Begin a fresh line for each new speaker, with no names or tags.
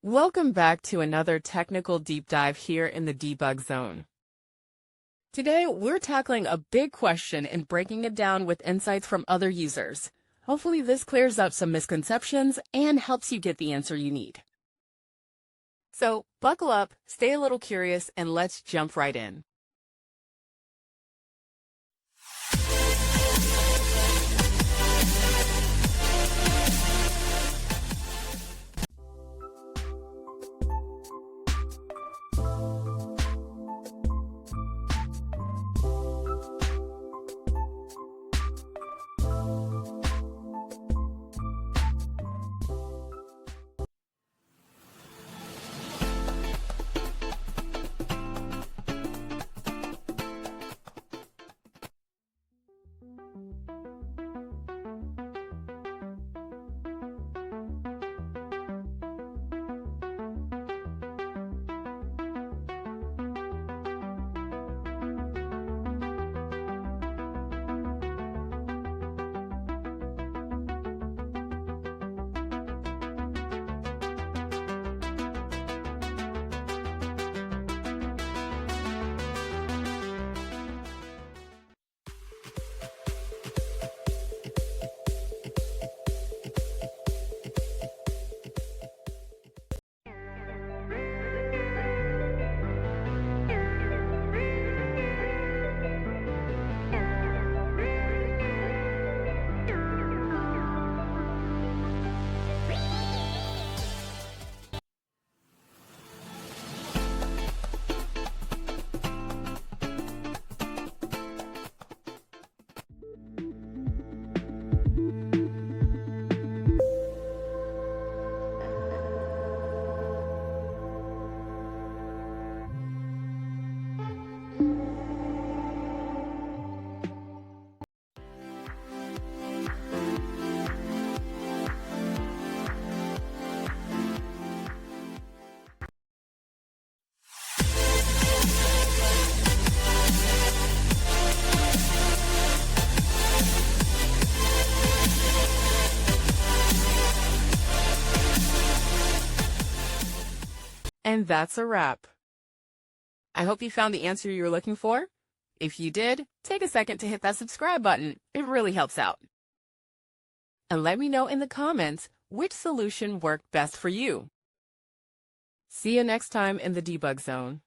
Welcome back to another technical deep dive here in the debug zone. Today, we're tackling a big question and breaking it down with insights from other users. Hopefully this clears up some misconceptions and helps you get the answer you need. So buckle up, stay a little curious, and let's jump right in. And that's a wrap. I hope you found the answer you were looking for. If you did, take a second to hit that subscribe button. It really helps out. And let me know in the comments which solution worked best for you. See you next time in the debug zone.